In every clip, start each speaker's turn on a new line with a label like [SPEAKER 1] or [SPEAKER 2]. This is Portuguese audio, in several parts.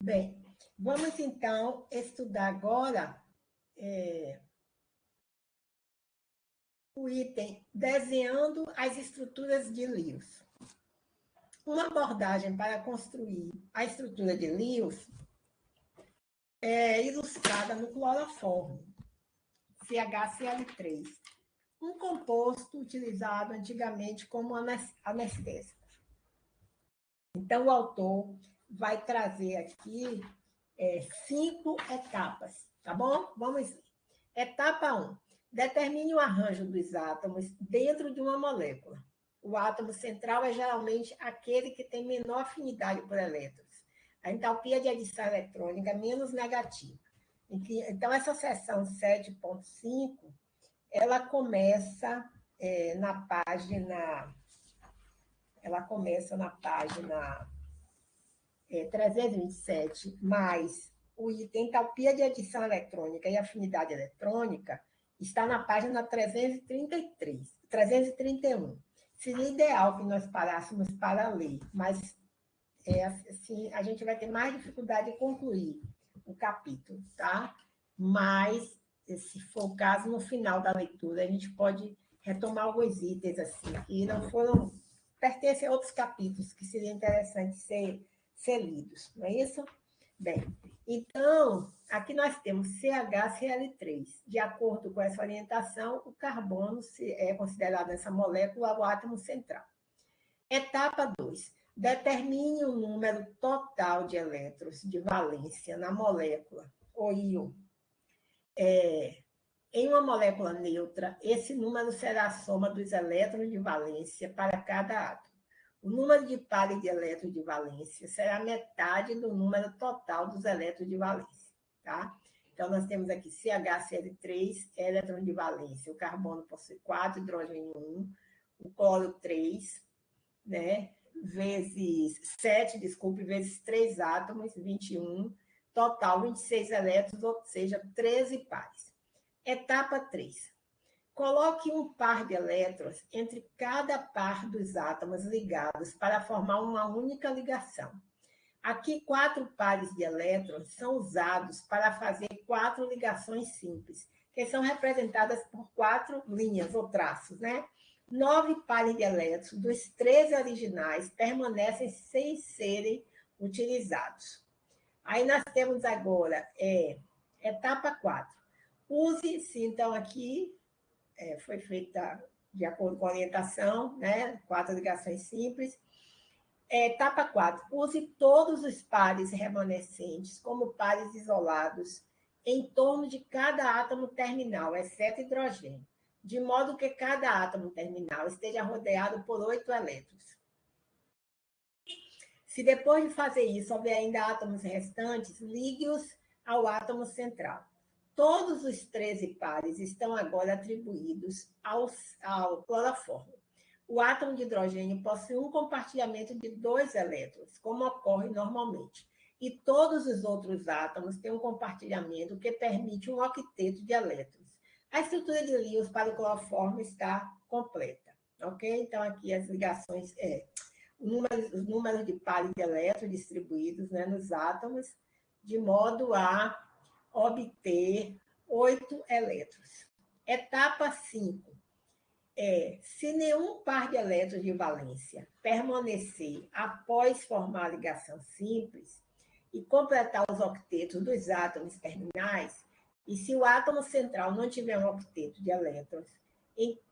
[SPEAKER 1] Bem, vamos então estudar agora o item Desenhando as estruturas de Lewis. Uma abordagem para construir a estrutura de Lewis é ilustrada no cloroforme, CHCl3, um composto utilizado antigamente como anestésico. Então, o autor vai trazer aqui 5 etapas, tá bom? Vamos ver. Etapa 1. Determine o arranjo dos átomos dentro de uma molécula. O átomo central é geralmente aquele que tem menor afinidade por elétrons. A entalpia de adição eletrônica é menos negativa. Então, essa seção 7.5, ela começa na página 327, mais o item entalpia de adição eletrônica e afinidade eletrônica está na página 331. Seria ideal que nós parássemos para ler, mas assim, a gente vai ter mais dificuldade de concluir o capítulo, tá? Mas, se for o caso, no final da leitura, a gente pode retomar alguns itens assim, que não foram, pertencem a outros capítulos que seria interessante ser lidos, não é isso? Bem, então, aqui nós temos CHCl3. De acordo com essa orientação, o carbono é considerado nessa molécula o átomo central. Etapa 2. Determine o número total de elétrons de valência na molécula, ou íon. Em uma molécula neutra, esse número será a soma dos elétrons de valência para cada átomo. O número de pares de elétrons de valência será metade do número total dos elétrons de valência, tá? Então, nós temos aqui CHCl3, elétron de valência. O carbono possui 4, hidrogênio 1, o cloro 3, né? Vezes 7, vezes 3 átomos, 21, total 26 elétrons, ou seja, 13 pares. Etapa 3. Coloque um par de elétrons entre cada par dos átomos ligados para formar uma única ligação. Aqui, 4 pares de elétrons são usados para fazer 4 ligações simples, que são representadas por 4 linhas ou traços, né? 9 pares de elétrons dos 13 originais permanecem sem serem utilizados. Aí nós temos agora etapa 4. Use-se, então, aqui, foi feita de acordo com a orientação, né? 4 ligações simples. Etapa 4. Use todos os pares remanescentes como pares isolados em torno de cada átomo terminal, exceto hidrogênio, de modo que cada átomo terminal esteja rodeado por 8 elétrons. Se depois de fazer isso houver ainda átomos restantes, ligue-os ao átomo central. Todos os 13 pares estão agora atribuídos ao cloroformo. O átomo de hidrogênio possui um compartilhamento de 2 elétrons, como ocorre normalmente, e todos os outros átomos têm um compartilhamento que permite um octeto de elétrons. A estrutura de Lewis para o cloroformo está completa, ok? Então, aqui as ligações, os números de pares de elétrons distribuídos, né, nos átomos, de modo a obter 8 elétrons. Etapa 5. Se nenhum par de elétrons de valência permanecer após formar a ligação simples e completar os octetos dos átomos terminais, e se o átomo central não tiver um octeto de elétrons,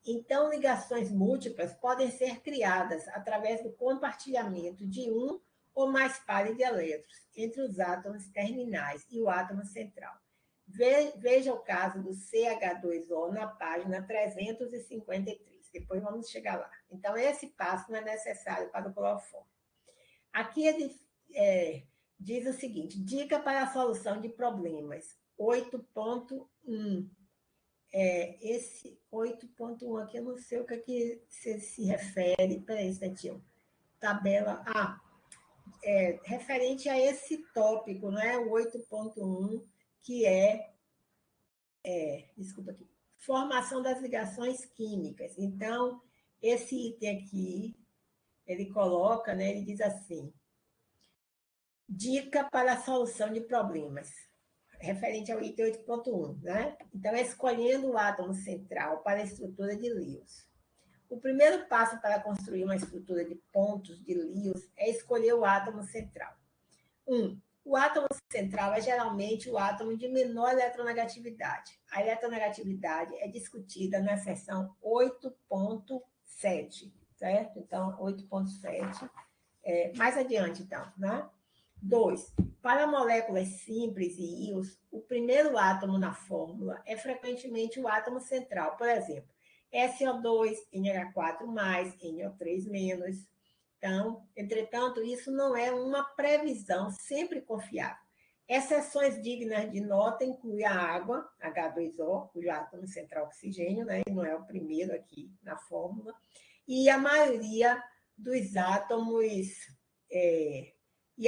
[SPEAKER 1] então ligações múltiplas podem ser criadas através do compartilhamento de um ou mais pares de elétrons entre os átomos terminais e o átomo central. Veja o caso do CH2O na página 353. Depois vamos chegar lá. Então, esse passo não é necessário para o cloroformo. Aqui ele diz o seguinte: dica para a solução de problemas. 8.1. Esse 8.1 aqui, eu não sei o que se refere. Peraí, instantinho. Tabela. Referente a esse tópico, não é? O 8.1, que desculpa aqui, formação das ligações químicas. Então, esse item aqui, ele coloca, né? Ele diz assim: Dica para a solução de problemas, referente ao item 8.1, né? Então, escolhendo o átomo central para a estrutura de Lewis. O primeiro passo para construir uma estrutura de pontos de Lewis é escolher o átomo central. 1. O átomo central é geralmente o átomo de menor eletronegatividade. A eletronegatividade é discutida na seção 8.7, certo? Então, 8.7. Mais adiante, então, né? 2. Para moléculas simples e íons, o primeiro átomo na fórmula é frequentemente o átomo central. Por exemplo, SO2, NH4+, NO3-. Então, entretanto, isso não é uma previsão sempre confiável. Exceções dignas de nota incluem a água, H2O, cujo átomo central é oxigênio, né? Não é o primeiro aqui na fórmula, e a maioria dos átomos, e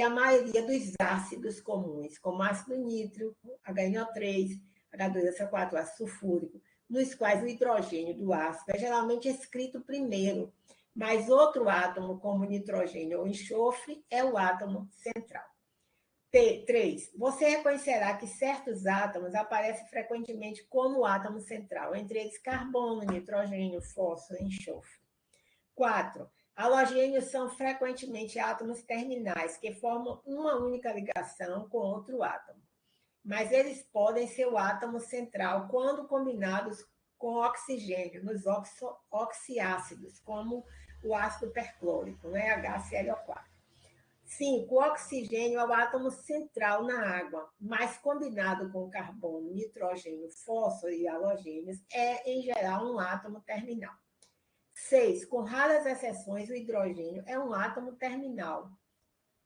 [SPEAKER 1] a maioria dos ácidos comuns, como ácido nítrico, HNO3, H2SO4, ácido sulfúrico, nos quais o hidrogênio do ácido é geralmente escrito primeiro, mas outro átomo, como nitrogênio ou enxofre, é o átomo central. 3. Você reconhecerá que certos átomos aparecem frequentemente como o átomo central, entre eles carbono, nitrogênio, fósforo e enxofre. 4. Halogênios são frequentemente átomos terminais, que formam uma única ligação com outro átomo. Mas eles podem ser o átomo central quando combinados com oxigênio, nos oxiácidos, como o ácido perclórico, né? HClO4. 5. O oxigênio é o átomo central na água, mas combinado com carbono, nitrogênio, fósforo e halogênios, é, em geral, um átomo terminal. 6. Com raras exceções, o hidrogênio é um átomo terminal,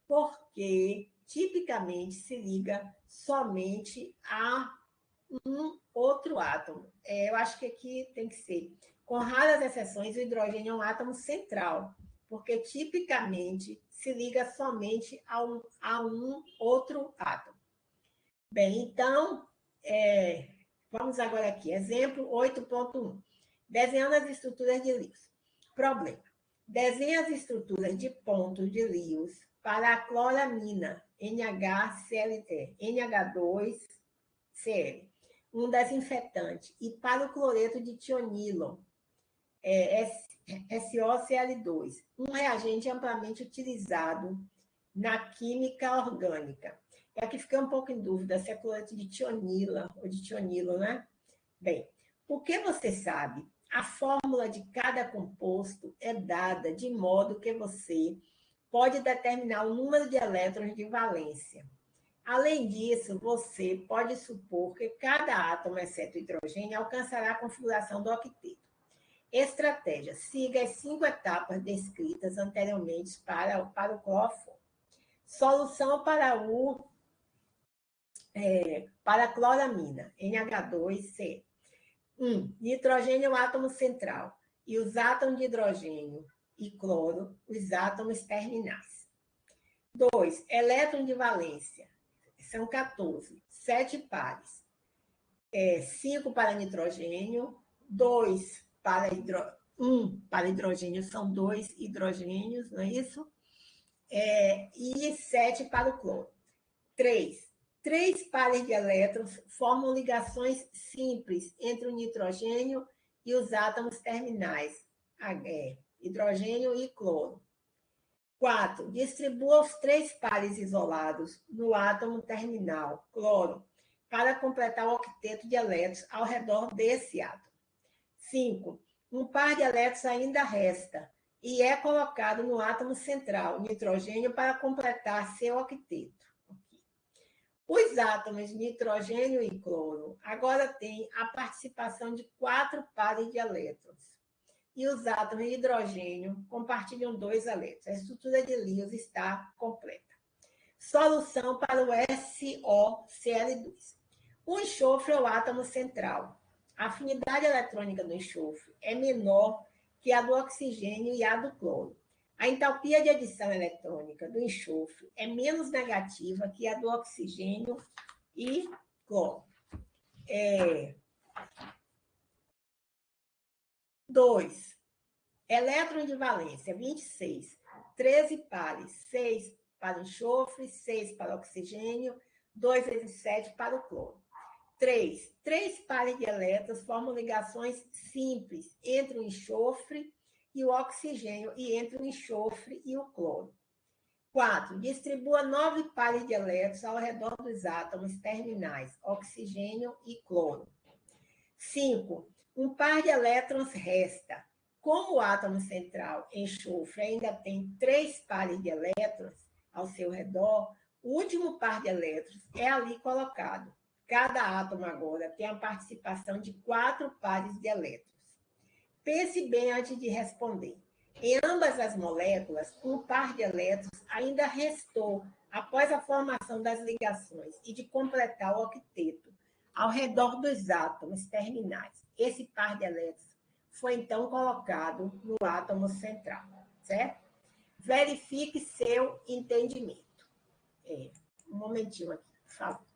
[SPEAKER 1] porque tipicamente se liga somente a um outro átomo. Eu acho que aqui tem que ser. Com raras exceções, o hidrogênio é um átomo central, porque tipicamente se liga somente a um outro átomo. Bem, então, vamos agora aqui. Exemplo 8.1. Desenhando as estruturas de Lewis. Problema. Desenhe as estruturas de pontos de Lewis para a cloramina NHCl, NH2Cl, um desinfetante, e para o cloreto de tionilo, SOCl2, um reagente amplamente utilizado na química orgânica. E aqui fiquei um pouco em dúvida se é cloreto de tionila ou de tionilo, né? Bem, o que você sabe? A fórmula de cada composto é dada de modo que você pode determinar o número de elétrons de valência. Além disso, você pode supor que cada átomo, exceto o hidrogênio, alcançará a configuração do octeto. Estratégia: siga as 5 etapas descritas anteriormente para o cloroformo. Solução para a cloramina, NH2C. 1. Nitrogênio é o átomo central e os átomos de hidrogênio e cloro, os átomos terminais. 2. Elétron de valência. São 14. 7 pares. 5 para nitrogênio, 2 para 1 para hidrogênio, são 2 hidrogênios, não é isso? E 7 para o cloro. 3. 3 pares de elétrons formam ligações simples entre o nitrogênio e os átomos terminais, hidrogênio e cloro. 4. Distribua os 3 pares isolados no átomo terminal, cloro, para completar o octeto de elétrons ao redor desse átomo. 5. Um par de elétrons ainda resta e é colocado no átomo central, nitrogênio, para completar seu octeto. Os átomos de nitrogênio e cloro agora têm a participação de 4 pares de elétrons. E os átomos de hidrogênio compartilham 2 elétrons. A estrutura de Lewis está completa. Solução para o SOCl2. O enxofre é o átomo central. A afinidade eletrônica do enxofre é menor que a do oxigênio e a do cloro. A entalpia de adição eletrônica do enxofre é menos negativa que a do oxigênio e cloro. 2. Elétron de valência, 26. 13 pares, 6 para o enxofre, 6 para o oxigênio, 2 vezes 7 para o cloro. 3. 3 pares de elétrons formam ligações simples entre o enxofre e o oxigênio e entre o enxofre e o cloro. 4. Distribua 9 pares de elétrons ao redor dos átomos terminais, oxigênio e cloro. 5. Um par de elétrons resta. Como o átomo central, enxofre, ainda tem 3 pares de elétrons ao seu redor, o último par de elétrons é ali colocado. Cada átomo agora tem a participação de 4 pares de elétrons. Pense bem antes de responder. Em ambas as moléculas, um par de elétrons ainda restou após a formação das ligações e de completar o octeto ao redor dos átomos terminais. Esse par de elétrons foi então colocado no átomo central, certo? Verifique seu entendimento. Um momentinho aqui, por favor.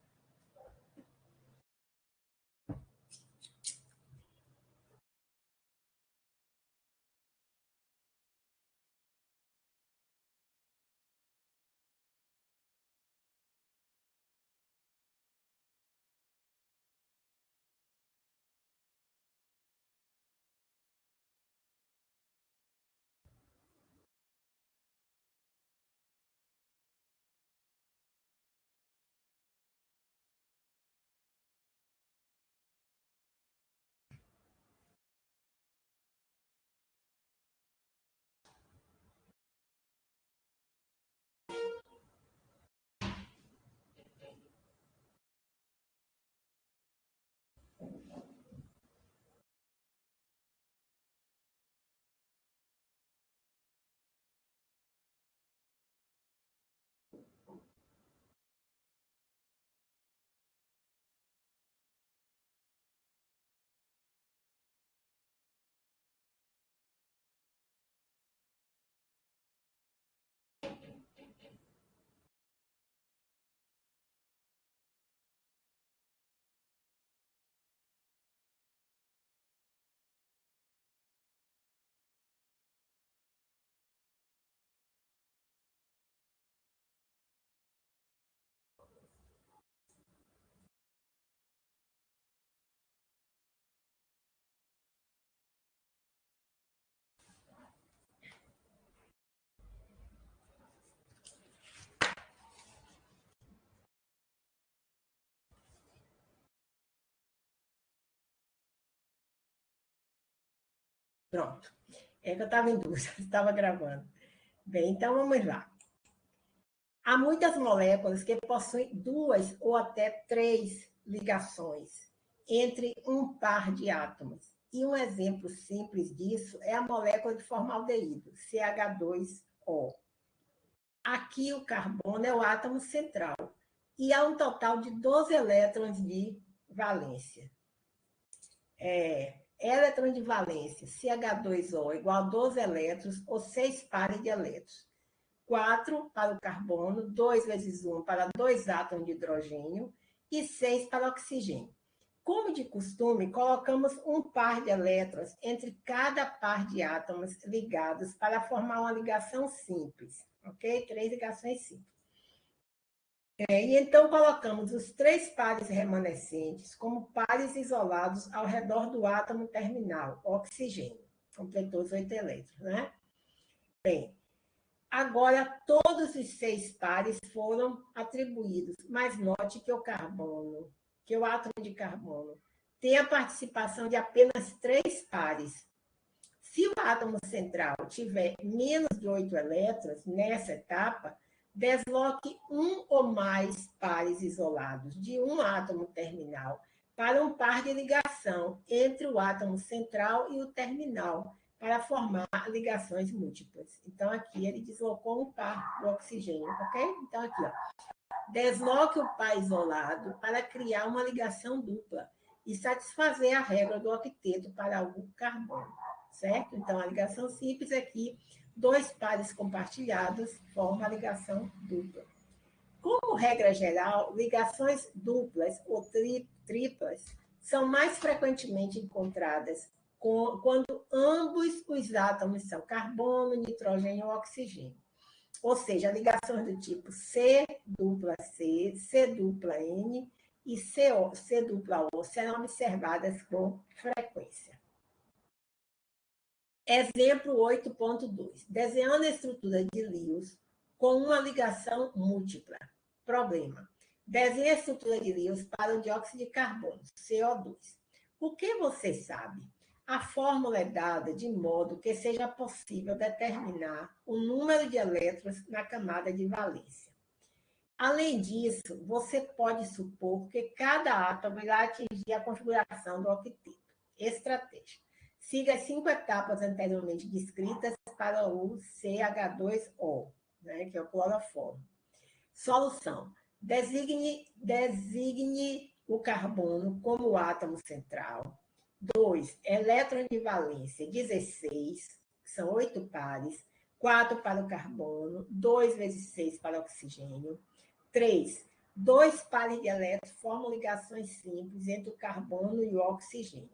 [SPEAKER 1] Pronto. É que eu estava em dúvida, estava gravando. Bem, então vamos lá. Há muitas moléculas que possuem 2 ou até 3 ligações entre um par de átomos. E um exemplo simples disso é a molécula de formaldeído, CH2O. Aqui o carbono é o átomo central e há um total de 12 elétrons de valência. Elétron de valência, CH2O, igual a 12 elétrons ou 6 pares de elétrons. 4 para o carbono, 2 vezes 1 para 2 átomos de hidrogênio e 6 para o oxigênio. Como de costume, colocamos um par de elétrons entre cada par de átomos ligados para formar uma ligação simples, ok? 3 ligações simples. E então colocamos os 3 pares remanescentes como pares isolados ao redor do átomo terminal, oxigênio. Completou os 8 elétrons, né? Bem, agora todos os 6 pares foram atribuídos, mas note que o carbono, que o átomo de carbono, tem a participação de apenas 3 pares. Se o átomo central tiver menos de 8 elétrons nessa etapa, desloque um ou mais pares isolados de um átomo terminal para um par de ligação entre o átomo central e o terminal, para formar ligações múltiplas. Então, aqui ele deslocou um par do oxigênio, ok? Então, aqui, ó. Desloque o par isolado para criar uma ligação dupla e satisfazer a regra do octeto para o carbono, certo? Então, a ligação simples aqui, 2 pares compartilhados formam a ligação dupla. Como regra geral, ligações duplas ou triplas são mais frequentemente encontradas quando ambos os átomos são carbono, nitrogênio ou oxigênio. ou seja, ligações do tipo C dupla C, C dupla N e C dupla O serão observadas com frequência. Exemplo 8.2. Desenhando a estrutura de Lewis com uma ligação múltipla. Problema. Desenhe a estrutura de Lewis para o dióxido de carbono, CO2. O que você sabe? A fórmula é dada de modo que seja possível determinar o número de elétrons na camada de valência. Além disso, você pode supor que cada átomo irá atingir a configuração do octeto. Estratégia. Siga as 5 etapas anteriormente descritas para o CH2O, né, que é o cloroformo. Solução. Designe o carbono como o átomo central. 2. Elétron de valência 16, que são 8 pares. 4 para o carbono, 2 vezes 6 para o oxigênio. 3. 2 pares de elétrons formam ligações simples entre o carbono e o oxigênio.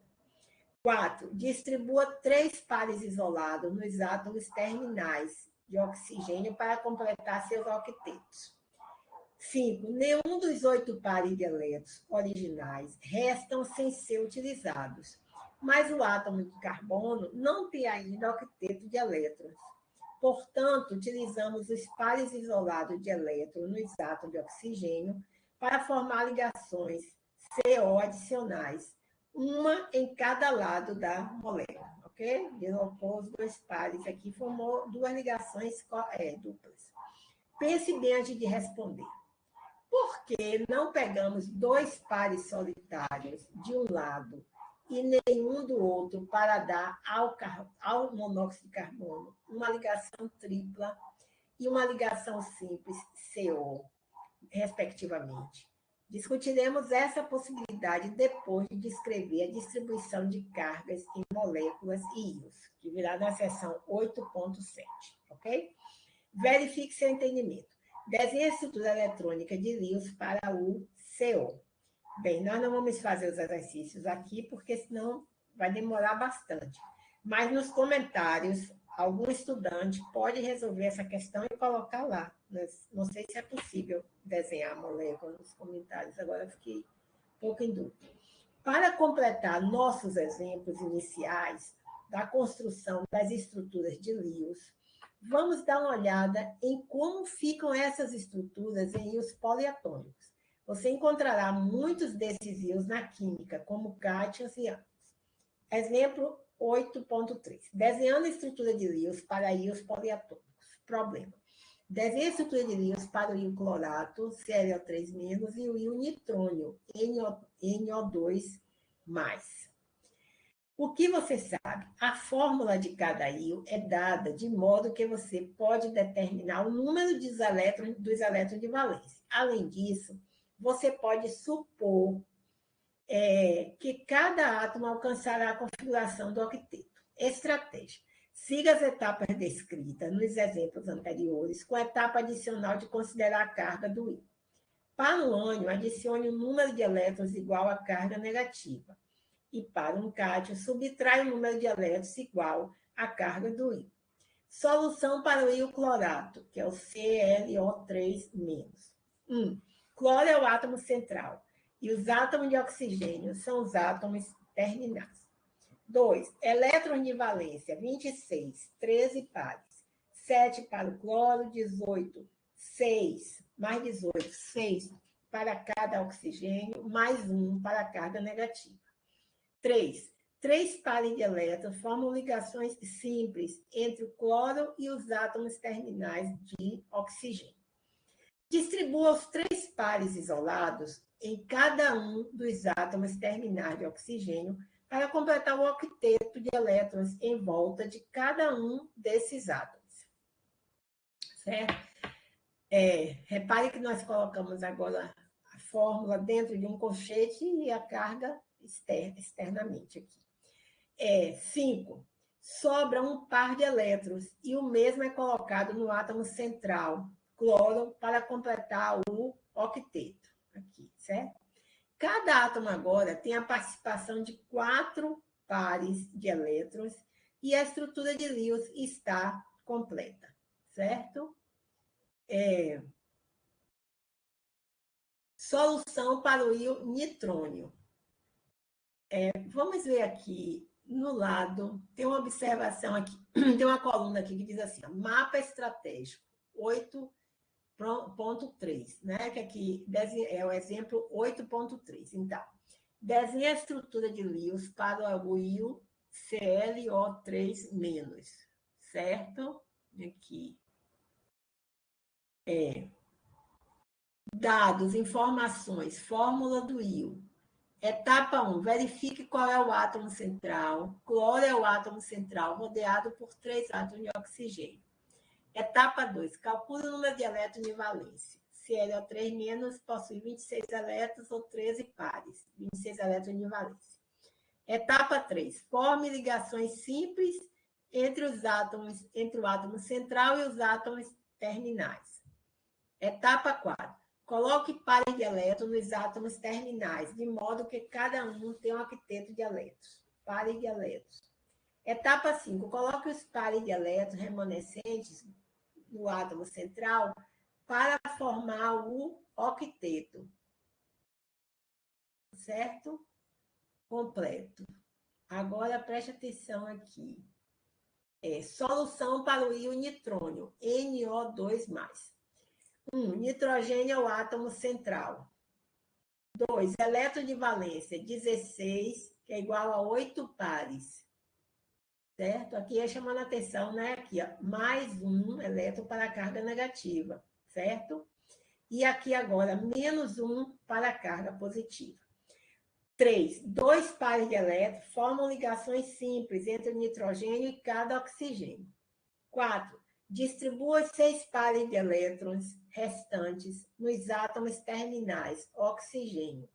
[SPEAKER 1] 4. Distribua 3 pares isolados nos átomos terminais de oxigênio para completar seus octetos. 5. Nenhum dos 8 pares de elétrons originais restam sem ser utilizados, mas o átomo de carbono não tem ainda octeto de elétrons. Portanto, utilizamos os pares isolados de elétrons nos átomos de oxigênio para formar ligações CO adicionais, uma em cada lado da molécula, ok? Deslocou os 2 pares aqui, formou 2 ligações duplas. Pense bem antes de responder. Por que não pegamos 2 pares solitários de um lado e nenhum do outro para dar ao monóxido de carbono uma ligação tripla e uma ligação simples CO, respectivamente? Discutiremos essa possibilidade depois de descrever a distribuição de cargas em moléculas e íons, que virá na seção 8.7, ok? Verifique seu entendimento. Desenhe a estrutura eletrônica de Lewis para o CO. Bem, nós não vamos fazer os exercícios aqui, porque senão vai demorar bastante. Mas nos comentários, algum estudante pode resolver essa questão e colocar lá. Não sei se é possível desenhar a molécula nos comentários, agora eu fiquei um pouco em dúvida. Para completar nossos exemplos iniciais da construção das estruturas de Lewis, vamos dar uma olhada em como ficam essas estruturas em íons poliatômicos. Você encontrará muitos desses íons na química, como cátions e ânions. Exemplo 8.3. Desenhando a estrutura de Lewis para íons poliatômicos. Problema. Desenhe a estrutura de Lewis para o íon clorato, ClO3-, e o íon nitrônio, NO2+. O que você sabe? A fórmula de cada íon é dada de modo que você pode determinar o número dos elétrons de valência. Além disso, você pode supor que cada átomo alcançará a configuração do octeto. Estratégia. Siga as etapas descritas nos exemplos anteriores, com a etapa adicional de considerar a carga do íon. Para o ânion, adicione o número de elétrons igual à carga negativa. E para um cátion, subtrai o número de elétrons igual à carga do íon. Solução para o íon clorato, que é o ClO3-. Cloro é o átomo central e os átomos de oxigênio são os átomos terminais. 2. Elétrons de valência, 26, 13 pares. 7 para o cloro, 18, 6, mais 18, 6 para cada oxigênio, mais 1 para a carga negativa. 3. 3 pares de elétrons formam ligações simples entre o cloro e os átomos terminais de oxigênio. Distribua os 3 pares isolados em cada um dos átomos terminais de oxigênio para completar o octeto de elétrons em volta de cada um desses átomos. Certo? Repare que nós colocamos agora a fórmula dentro de um colchete e a carga externamente aqui. 5. Sobra um par de elétrons e o mesmo é colocado no átomo central, cloro, para completar o octeto. Aqui, certo? Cada átomo agora tem a participação de 4 pares de elétrons e a estrutura de Lewis está completa, certo? Solução para o íon nitrônio. Vamos ver aqui no lado, tem uma observação aqui, tem uma coluna aqui que diz assim, ó, mapa estratégico 8.3, né? Que aqui é o exemplo 8.3. Então, desenhe a estrutura de Lewis para o íon ClO3-, certo? Aqui. Dados, informações, fórmula do íon. Etapa 1, verifique qual é o átomo central. Cloro é o átomo central, rodeado por 3 átomos de oxigênio. Etapa 2, calcule o número de elétrons de valência. ClO3- possui 26 elétrons ou 13 pares, 26 elétrons de valência. Etapa 3, forme ligações simples entre os átomos, entre o átomo central e os átomos terminais. Etapa 4, coloque pares de elétrons nos átomos terminais, de modo que cada um tem um octeto de elétrons. Pares de elétrons. Etapa 5, coloque os pares de elétrons remanescentes no átomo central para formar o octeto. Certo? Completo. Agora, preste atenção aqui. Solução para o íon nitrônio, NO2+. 1. Nitrogênio é o átomo central. 2. Elétron de valência, 16, que é igual a 8 pares. Certo? Aqui é chamando a atenção, né? Aqui, ó, mais um elétron para a carga negativa, certo? E aqui agora, menos um para a carga positiva. 3. 2 pares de elétrons formam ligações simples entre o nitrogênio e cada oxigênio. 4. Distribua os 6 pares de elétrons restantes nos átomos terminais, oxigênio.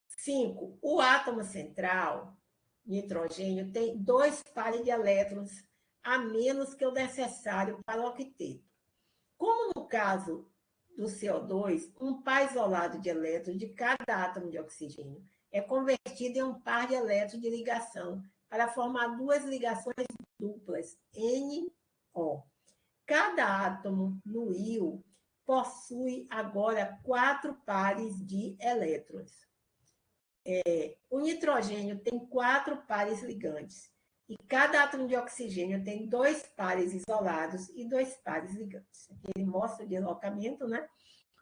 [SPEAKER 1] 5. O átomo central, nitrogênio, tem 2 pares de elétrons a menos que o necessário para o octeto. Como no caso do CO2, um par isolado de elétrons de cada átomo de oxigênio é convertido em um par de elétrons de ligação para formar 2 ligações duplas, NO. Cada átomo no íon possui agora 4 pares de elétrons. O nitrogênio tem 4 pares ligantes. E cada átomo de oxigênio tem 2 pares isolados e 2 pares ligantes. Aqui ele mostra o deslocamento, né?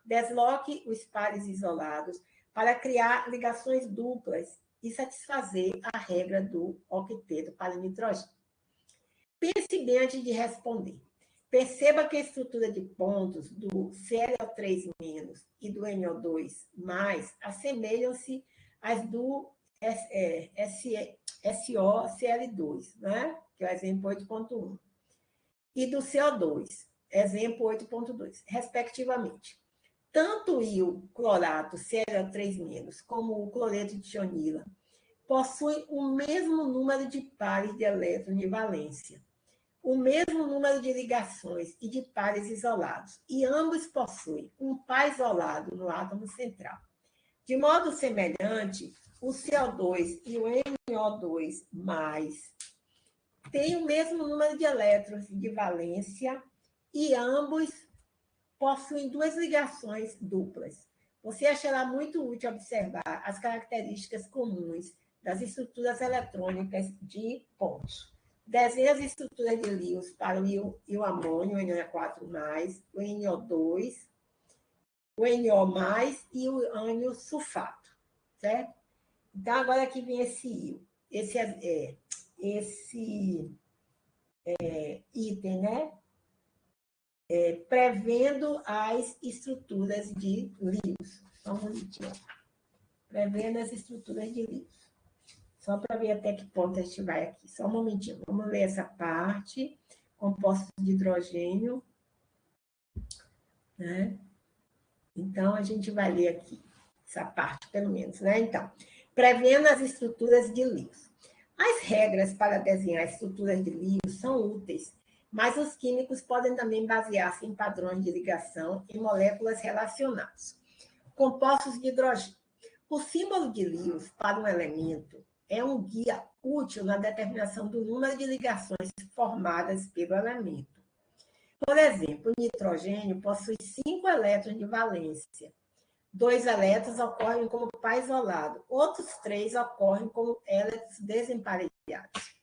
[SPEAKER 1] Desloque os pares isolados para criar ligações duplas e satisfazer a regra do octeto para nitrogênio. Pense bem antes de responder. Perceba que a estrutura de pontos do ClO3- e do NO2+ assemelham-se às do SOCl2, né? Que é o exemplo 8.1, e do CO2, exemplo 8.2, respectivamente. Tanto o íon clorato ClO3- como o cloreto de tionila possuem o mesmo número de pares de elétrons de valência, o mesmo número de ligações e de pares isolados, e ambos possuem um par isolado no átomo central. De modo semelhante, o CO2 e o NO2+ têm o mesmo número de elétrons de valência e ambos possuem 2 ligações duplas. Você achará muito útil observar as características comuns das estruturas eletrônicas de pontos. Desenhe as estruturas de Lewis para o íon amônio, o NO4+, o NO2, o NO+, e o ânion sulfato, certo? Então, agora aqui vem esse íon, esse item, né? Prevendo as estruturas de Lewis. Só um minutinho. Prevendo as estruturas de Lewis. Só para ver até que ponto a gente vai aqui. Só um momentinho. Vamos ler essa parte. Compostos de hidrogênio. Né? Então, a gente vai ler aqui. Essa parte, pelo menos. Né? Então, prevendo as estruturas de Lewis. As regras para desenhar estruturas de Lewis são úteis, mas os químicos podem também basear-se em padrões de ligação em moléculas relacionadas. Compostos de hidrogênio. O símbolo de Lewis para um elemento é um guia útil na determinação do número de ligações formadas pelo elemento. Por exemplo, o nitrogênio possui 5 elétrons de valência. 2 elétrons ocorrem como par isolado, outros 3 ocorrem como elétrons desemparelhados.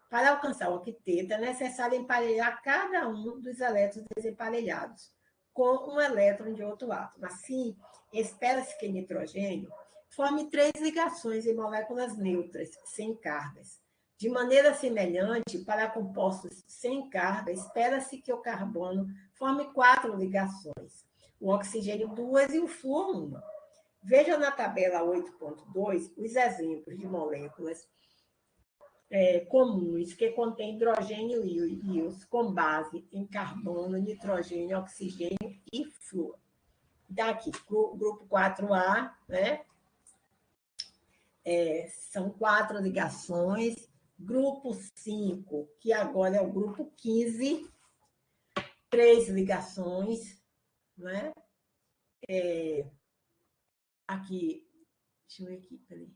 [SPEAKER 1] Para alcançar o octeto, é necessário emparelhar cada um dos elétrons desemparelhados com um elétron de outro átomo. Assim, espera-se que nitrogênio forme 3 ligações em moléculas neutras, sem cargas. De maneira semelhante, para compostos sem carga, espera-se que o carbono forme 4 ligações, o oxigênio 2 e o flúor 1. Veja na tabela 8.2 os exemplos de moléculas comuns que contêm hidrogênio e íons com base em carbono, nitrogênio, oxigênio e flúor. Daqui, grupo 4A, né? São 4 ligações. Grupo 5, que agora é o grupo 15, 3 ligações, né? Aqui, deixa eu ver aqui, peraí.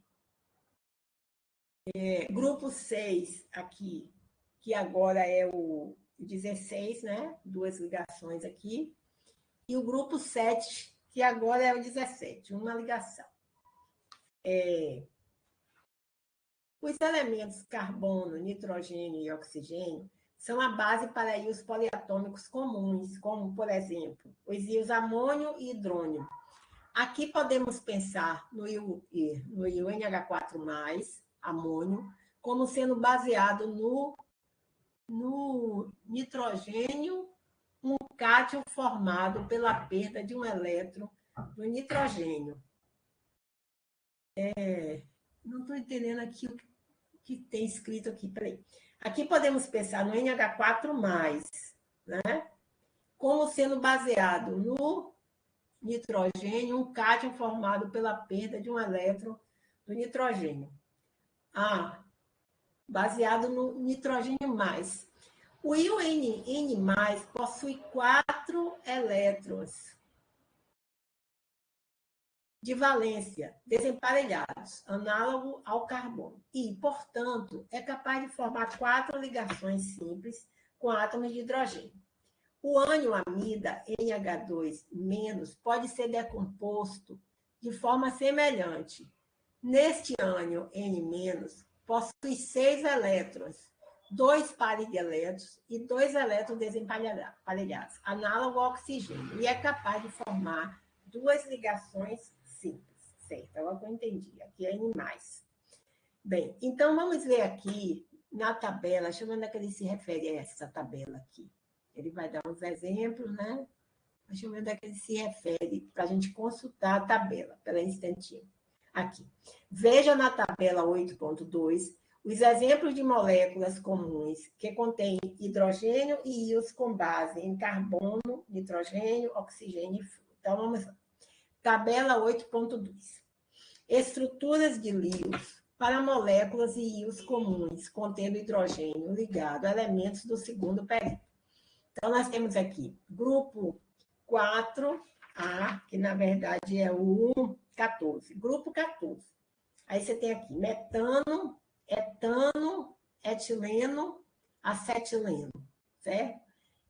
[SPEAKER 1] Grupo 6 aqui, que agora é o 16, né? 2 ligações aqui. E o grupo 7, que agora é o 17, uma ligação. Os elementos carbono, nitrogênio e oxigênio são a base para íons poliatômicos comuns, como, por exemplo, os íons amônio e hidrônio. Aqui podemos pensar no íon NH4+, amônio, como sendo baseado no nitrogênio, um cátion formado pela perda de um elétron do nitrogênio. Não estou entendendo aqui o que tem escrito aqui. Peraí. Aqui podemos pensar no NH4+, né? Como sendo baseado no nitrogênio, um cátion formado pela perda de um elétron do nitrogênio. Baseado no nitrogênio mais. O íon N+ possui 4 elétrons de valência desemparelhados, análogo ao carbono, e, portanto, é capaz de formar 4 ligações simples com átomos de hidrogênio. O ânion-amida, NH2-, pode ser decomposto de forma semelhante. Neste ânion N-, possui 6 elétrons, 2 pares de elétrons e 2 elétrons desemparelhados, análogo ao oxigênio, e é capaz de formar 2 ligações simples, certo? Agora eu entendi, aqui é N+. Bem, então vamos ver aqui na tabela, deixa eu ver onde é que ele se refere a essa tabela aqui. Ele vai dar uns exemplos, né? Deixa eu ver onde é que ele se refere para a gente consultar a tabela. Pera aí um instantinho. Aqui. Veja na tabela 8.2 os exemplos de moléculas comuns que contêm hidrogênio e íons com base em carbono, nitrogênio, oxigênio e flúor. Então, vamos lá. Tabela 8.2. Estruturas de líquidos para moléculas e íons comuns contendo hidrogênio ligado a elementos do segundo período. Então, nós temos aqui grupo 4A, que na verdade é o 14. Grupo 14. Aí você tem aqui metano, etano, etileno, acetileno, certo?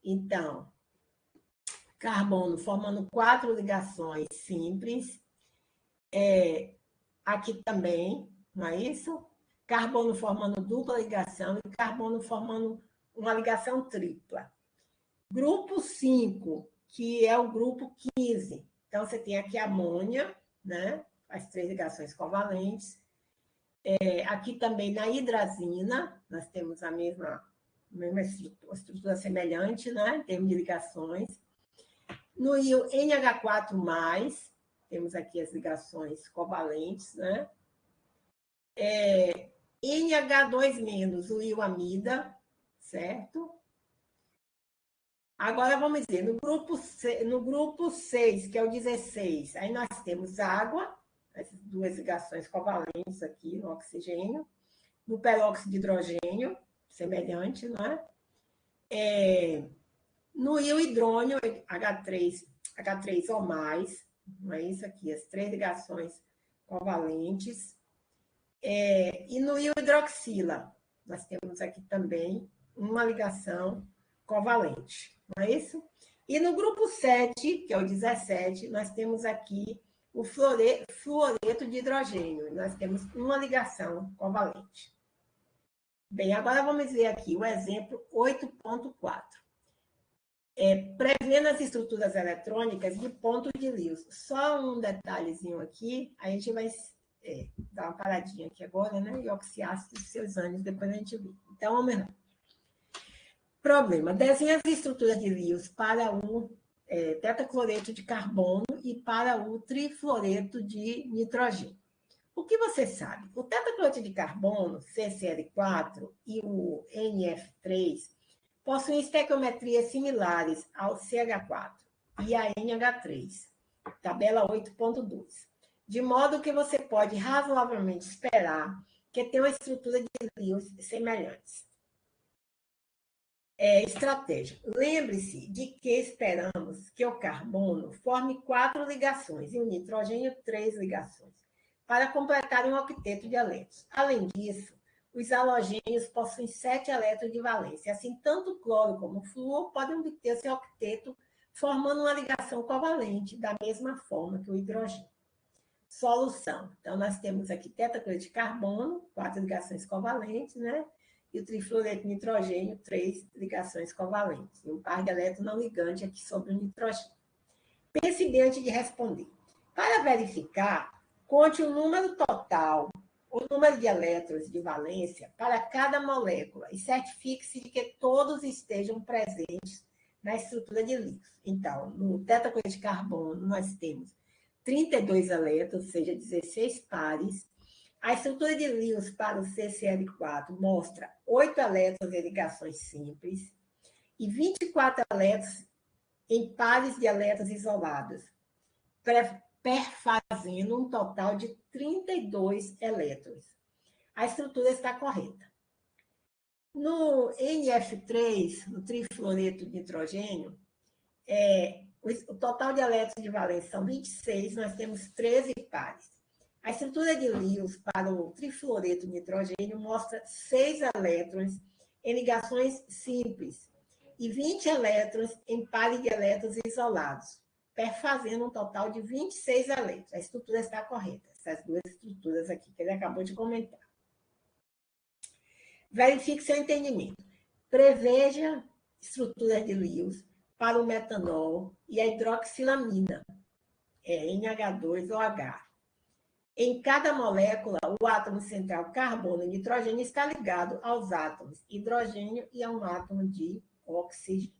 [SPEAKER 1] Então, carbono formando 4 ligações simples. Aqui também, não é isso? Carbono formando dupla ligação e carbono formando uma ligação tripla. Grupo 5, que é o grupo 15. Então, você tem aqui amônia, né? As 3 ligações covalentes. Aqui também na hidrazina, nós temos a mesma estrutura semelhante, né? Em termos de ligações. No íon NH4+, temos aqui as ligações covalentes, né? NH2-, o íon amida, certo? Agora, vamos ver, no grupo 6, que é o 16, aí nós temos água, essas 2 ligações covalentes aqui no oxigênio, no peróxido de hidrogênio, semelhante, não é? No íon hidrônio, H3 ou mais, não é isso aqui, as 3 ligações covalentes. E no hidroxila, nós temos aqui também uma ligação covalente, não é isso? E no grupo 7, que é o 17, nós temos aqui o fluoreto de hidrogênio. Nós temos uma ligação covalente. Bem, agora vamos ver aqui o exemplo 8.4. Prevendo as estruturas eletrônicas de ponto de Lewis. Só um detalhezinho aqui, a gente vai dar uma paradinha aqui agora, né? E oxiácido de seus ânions, depois a gente vê. Então, vamos lá. Problema. Desenhe as estruturas de Lewis para o tetacloreto de carbono e para o trifluoreto de nitrogênio. O que você sabe? O tetacloreto de carbono, CCl4, e o NF3 possuem estequiometrias similares ao CH4 e a NH3, tabela 8.2, de modo que você pode razoavelmente esperar que tenham uma estrutura de Lewis semelhantes. Estratégia. Lembre-se de que esperamos que o carbono forme 4 ligações e o nitrogênio 3 ligações, para completar um octeto de elétrons. Além disso, os halogênios possuem 7 elétrons de valência. Assim, tanto o cloro como o flúor podem obter seu octeto formando uma ligação covalente, da mesma forma que o hidrogênio. Solução. Então, nós temos aqui tetacloreto de carbono, 4 ligações covalentes, né? E o trifluoreto de nitrogênio, 3 ligações covalentes. E um par de elétrons não ligante aqui sobre o nitrogênio. Pense bem antes de responder. Para verificar, conte o número total, o número de elétrons de valência para cada molécula e certifique-se de que todos estejam presentes na estrutura de Lewis. Então, no tetacloreto de carbono, nós temos 32 elétrons, ou seja, 16 pares. A estrutura de Lewis para o CCl4 mostra 8 elétrons em ligações simples e 24 elétrons em pares de elétrons isolados, perfazendo um total de 32 elétrons. A estrutura está correta. No NF3, no trifluoreto de nitrogênio, o total de elétrons de valência são 26, nós temos 13 pares. A estrutura de Lewis para o trifluoreto de nitrogênio mostra 6 elétrons em ligações simples e 20 elétrons em pares de elétrons isolados, perfazendo um total de 26 elétrons. A estrutura está correta, essas duas estruturas aqui que ele acabou de comentar. Verifique seu entendimento. Preveja estruturas de Lewis para o metanol e a hidroxilamina, NH2 ou H. Em cada molécula, o átomo central carbono e nitrogênio está ligado aos átomos hidrogênio e a um átomo de oxigênio.